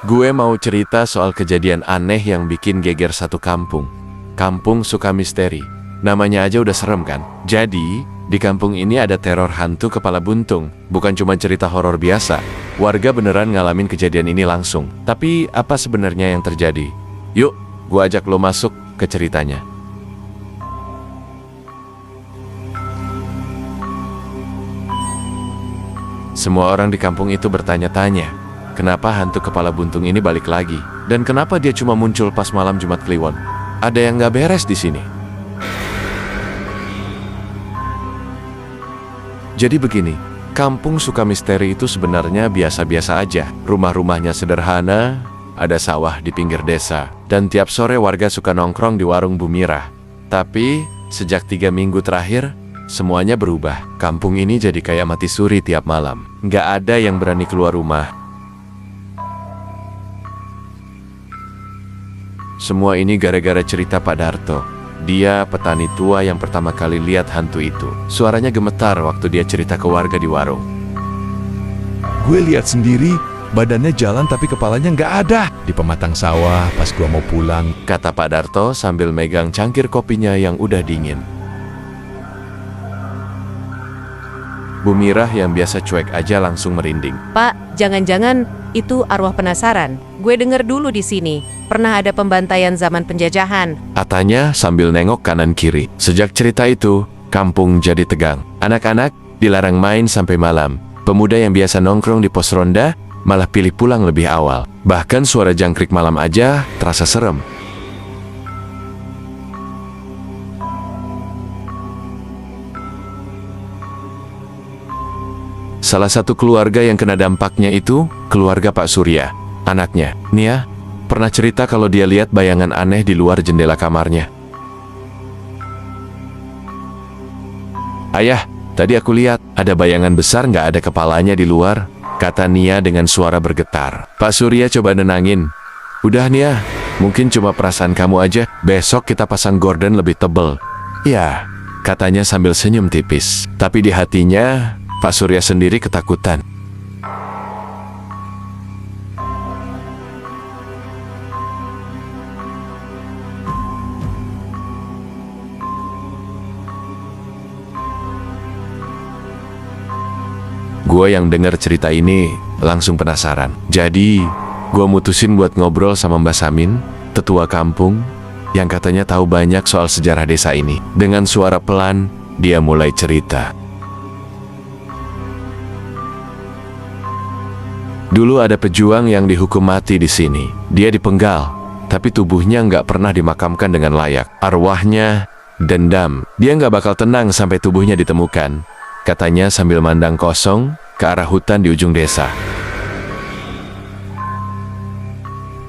Gue mau cerita soal kejadian aneh yang bikin geger satu kampung. Kampung Sukamisteri. Namanya aja udah serem kan? Jadi, di kampung ini ada teror hantu kepala buntung. Bukan cuma cerita horor biasa. Warga beneran ngalamin kejadian ini langsung. Tapi, apa sebenarnya yang terjadi? Yuk, gue ajak lo masuk ke ceritanya. Semua orang di kampung itu bertanya-tanya, kenapa hantu kepala buntung ini balik lagi? Dan kenapa dia cuma muncul pas malam Jumat Kliwon? Ada yang gak beres di sini. Jadi begini, kampung Sukamisteri itu sebenarnya biasa-biasa aja. Rumah-rumahnya sederhana, ada sawah di pinggir desa, dan tiap sore warga suka nongkrong di warung Bu Mirah. Tapi, sejak 3 minggu terakhir, semuanya berubah. Kampung ini jadi kayak mati suri tiap malam. Nggak ada yang berani keluar rumah. Semua ini gara-gara cerita Pak Darto. Dia petani tua yang pertama kali lihat hantu itu. Suaranya gemetar waktu dia cerita ke warga di warung. Gue lihat sendiri, badannya jalan tapi kepalanya nggak ada. Di pematang sawah pas gue mau pulang. Kata Pak Darto sambil megang cangkir kopinya yang udah dingin. Bu Mirah yang biasa cuek aja langsung merinding. Pak, jangan-jangan itu arwah penasaran. Gue denger dulu di sini, pernah ada pembantaian zaman penjajahan. Katanya sambil nengok kanan kiri. Sejak cerita itu, kampung jadi tegang. Anak-anak dilarang main sampai malam. Pemuda yang biasa nongkrong di pos ronda malah pilih pulang lebih awal. Bahkan suara jangkrik malam aja terasa serem. Salah satu keluarga yang kena dampaknya itu keluarga Pak Surya. Anaknya, Nia, pernah cerita kalau dia lihat bayangan aneh di luar jendela kamarnya. Ayah, tadi aku lihat ada bayangan besar nggak ada kepalanya di luar, kata Nia dengan suara bergetar. Pak Surya coba nenangin. Udah Nia, mungkin cuma perasaan kamu aja, besok kita pasang gorden lebih tebel. Ya, katanya sambil senyum tipis. Tapi di hatinya, Pak Surya sendiri ketakutan. Gue yang denger cerita ini langsung penasaran. Jadi, gue mutusin buat ngobrol sama Mbak Samin, tetua kampung, yang katanya tahu banyak soal sejarah desa ini. Dengan suara pelan, dia mulai cerita. Dulu ada pejuang yang dihukum mati di sini. Dia dipenggal, tapi tubuhnya nggak pernah dimakamkan dengan layak. Arwahnya dendam. Dia nggak bakal tenang sampai tubuhnya ditemukan. Katanya sambil mandang kosong ke arah hutan di ujung desa.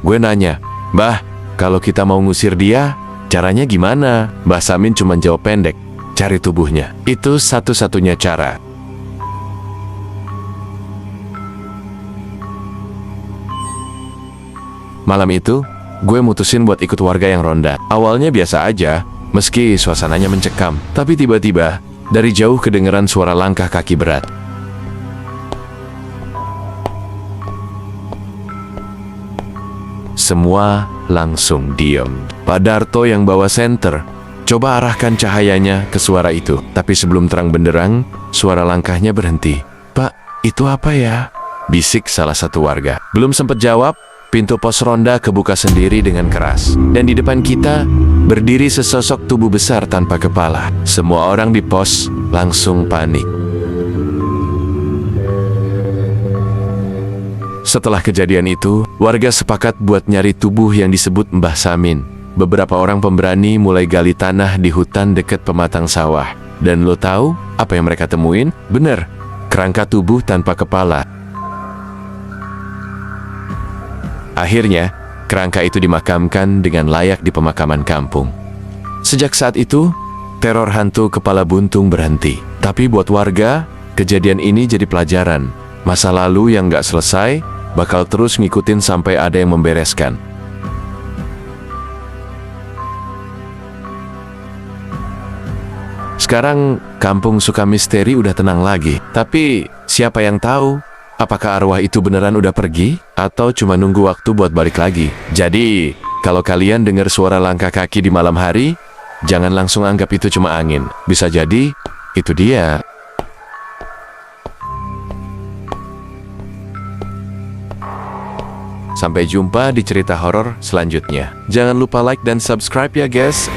Gue nanya, Mbah, kalau kita mau ngusir dia, caranya gimana? Mbah Samin cuma jawab pendek, cari tubuhnya. Itu satu-satunya cara. Malam itu, gue mutusin buat ikut warga yang ronda. Awalnya biasa aja, meski suasananya mencekam. Tapi tiba-tiba, dari jauh kedengeran suara langkah kaki berat. Semua langsung diem. Pak Darto yang bawa senter, coba arahkan cahayanya ke suara itu. Tapi sebelum terang benderang, suara langkahnya berhenti. Pak, itu apa ya? Bisik salah satu warga. Belum sempat jawab, pintu pos ronda kebuka sendiri dengan keras. Dan di depan kita, berdiri sesosok tubuh besar tanpa kepala. Semua orang di pos langsung panik. Setelah kejadian itu, warga sepakat buat nyari tubuh yang disebut Mbah Samin. Beberapa orang pemberani mulai gali tanah di hutan dekat pematang sawah. Dan lo tahu apa yang mereka temuin? Bener, kerangka tubuh tanpa kepala. Akhirnya, kerangka itu dimakamkan dengan layak di pemakaman kampung. Sejak saat itu, teror hantu kepala buntung berhenti. Tapi buat warga, kejadian ini jadi pelajaran. Masa lalu yang gak selesai, bakal terus ngikutin sampai ada yang membereskan. Sekarang, kampung Sukamisteri udah tenang lagi. Tapi, siapa yang tahu, Apakah arwah itu beneran udah pergi? Atau cuma nunggu waktu buat balik lagi? Jadi, kalau kalian dengar suara langkah kaki di malam hari, jangan langsung anggap itu cuma angin. Bisa jadi, itu dia. Sampai jumpa di cerita horor selanjutnya. Jangan lupa like dan subscribe ya guys.